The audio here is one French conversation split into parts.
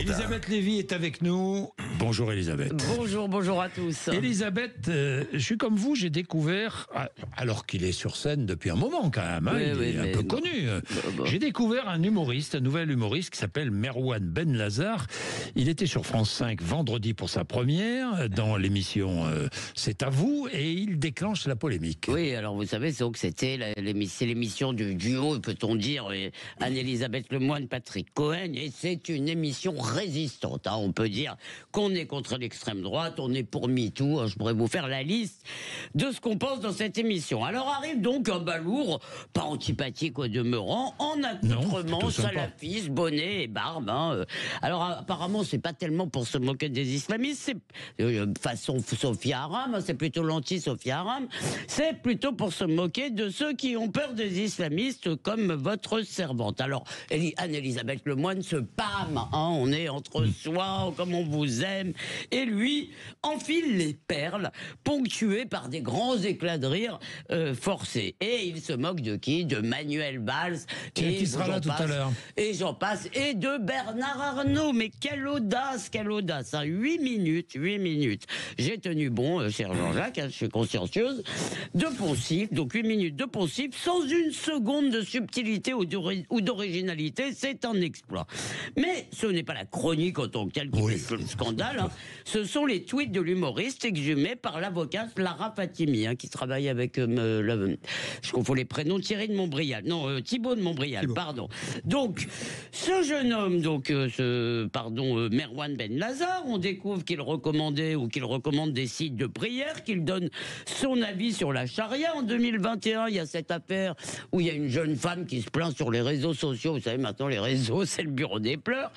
Elisabeth Lévy est avec nous. Bonjour Elisabeth. Bonjour à tous. Elisabeth, je suis comme vous, j'ai découvert, alors qu'il est sur scène depuis un moment quand même, il est un peu connu. J'ai découvert un humoriste, un nouvel humoriste qui s'appelle Merwan Benlazar. Il était sur France 5 vendredi pour sa première, dans l'émission C'est à vous, et il déclenche la polémique. Oui, alors vous savez, c'était l'émission du duo, peut-on dire, Anne-Elisabeth Lemoine, Patrick Cohen, et c'est une émission résistante. On peut dire qu'on est contre l'extrême droite, on est pour MeToo. Je pourrais vous faire la liste de ce qu'on pense dans cette émission. Alors arrive donc un balourd, pas antipathique au demeurant, en accoutrement, salafiste, bonnet et barbe. Alors apparemment, c'est pas tellement pour se moquer des islamistes, c'est façon Sophia Aram, c'est plutôt l'anti-Sophia Aram, c'est plutôt pour se moquer de ceux qui ont peur des islamistes comme votre servante. Alors, Anne-Elisabeth Lemoine se pâme, on est entre soi, comme on vous aime, et lui enfile les perles, ponctuées par des grands éclats de rire forcés. Et il se moque de qui? De Manuel Valls, qui sera là tout à l'heure. Et j'en passe, et de Bernard Arnault. Mais quelle audace, 8 minutes. J'ai tenu bon, cher Jean-Jacques, je suis consciencieuse, de poncif, donc 8 minutes de poncif, sans une seconde de subtilité ou d'originalité, c'est un exploit. Mais ce n'est pas la chronique en tant que telle qui fait le scandale, ce sont les tweets de l'humoriste exhumés par l'avocate Lara Fatimi, qui travaille avec, je confonds les prénoms, Thibaut de Montbrial, pardon. Donc, ce jeune homme, Merwan Benlazar, on découvre qu'il recommande des sites de prière, qu'il donne son avis sur la charia. En 2021, il y a cette affaire où il y a une jeune femme qui se plaint sur les réseaux sociaux. Vous savez, maintenant, les réseaux, c'est le bureau des pleurs.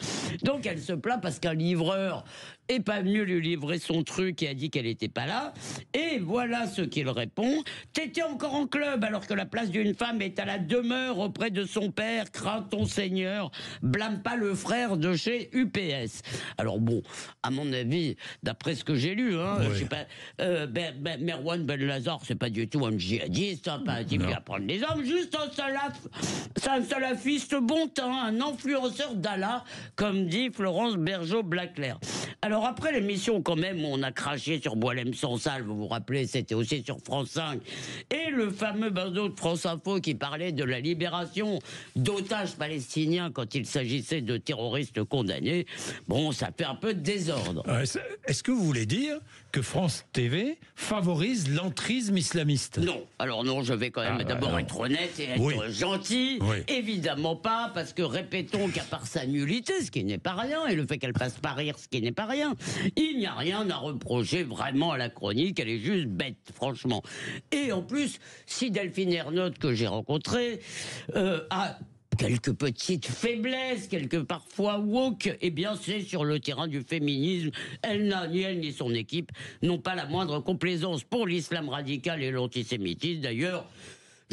Donc, elle se plaint parce qu'un livreur est pas venu lui livrer son truc et a dit qu'elle n'était pas là. Et voilà ce qu'il répond. T'étais encore en club alors que la place d'une femme est à la demeure auprès de son père. Crains ton Seigneur. Blâme pas le frère de chez UPS. Alors bon, à mon avis, d'après ce que j'ai lu, je sais pas, Merwan Benlazar, c'est pas du tout un djihadiste, pas un type qui va prendre les hommes, juste un salafiste bon teint, un influenceur d'Allah, comme dit Florence Bergeau-Blaclair. Alors après l'émission, quand même, on a craché sur Boilem Sansal, vous vous rappelez, c'était aussi sur France 5. Et le fameux bandeau de France Info qui parlait de la libération d'otages palestiniens quand il s'agissait de terroristes condamnés. Bon, ça fait un peu de désordre. Est-ce que vous voulez dire que France TV favorise l'entrisme islamiste? Non. Alors non, je vais quand même d'abord être honnête et être gentil. Évidemment pas, parce que répétons qu'à part sa nullité, ce qui n'est pas rien, et le fait qu'elle passe par rire, ce qui n'est pas rien, il n'y a rien à reprocher vraiment à la chronique, elle est juste bête, franchement. Et en plus, si Delphine Ernotte, que j'ai rencontrée, a quelques petites faiblesses, quelques parfois woke, eh bien c'est sur le terrain du féminisme. Ni elle ni son équipe n'ont pas la moindre complaisance pour l'islam radical et l'antisémitisme. D'ailleurs,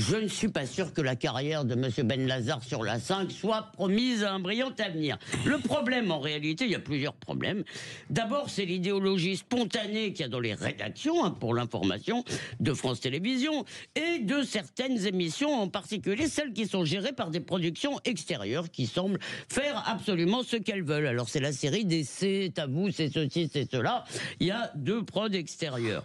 je ne suis pas sûr que la carrière de M. Benlazar sur la 5 soit promise à un brillant avenir. Le problème, en réalité, il y a plusieurs problèmes. D'abord, c'est l'idéologie spontanée qu'il y a dans les rédactions, pour l'information, de France Télévisions, et de certaines émissions, en particulier celles qui sont gérées par des productions extérieures, qui semblent faire absolument ce qu'elles veulent. Alors, c'est la série des C'est à vous, c'est ceci, c'est cela. Il y a 2 prods extérieurs.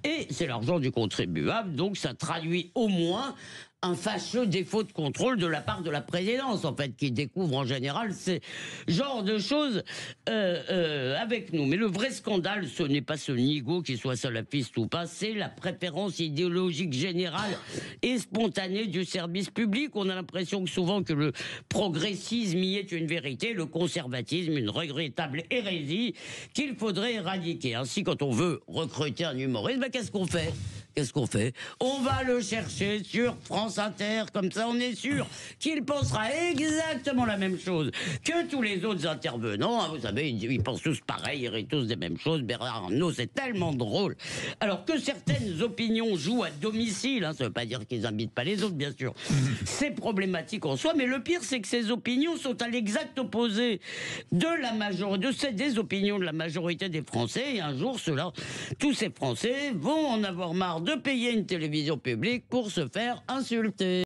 Et c'est l'argent du contribuable, donc ça traduit au moins un fâcheux défaut de contrôle de la part de la présidence, en fait, qui découvre en général ces genres de choses avec nous. Mais le vrai scandale, ce n'est pas ce nigo, qui soit salafiste ou pas, c'est la préférence idéologique générale et spontanée du service public. On a l'impression que souvent que le progressisme y est une vérité, le conservatisme une regrettable hérésie qu'il faudrait éradiquer. Ainsi, quand on veut recruter un humoriste, qu'est-ce qu'on fait? On va le chercher sur France Inter, comme ça on est sûr qu'il pensera exactement la même chose que tous les autres intervenants. Vous savez, ils pensent tous pareil, ils rient tous des mêmes choses. Bernard Arnault, c'est tellement drôle. Alors que certaines opinions jouent à domicile, ça ne veut pas dire qu'ils n'invitent pas les autres, bien sûr. C'est problématique en soi, mais le pire, c'est que ces opinions sont à l'exact opposé des opinions de la majorité des Français. Et un jour, tous ces Français vont en avoir marre de payer une télévision publique pour se faire insulter.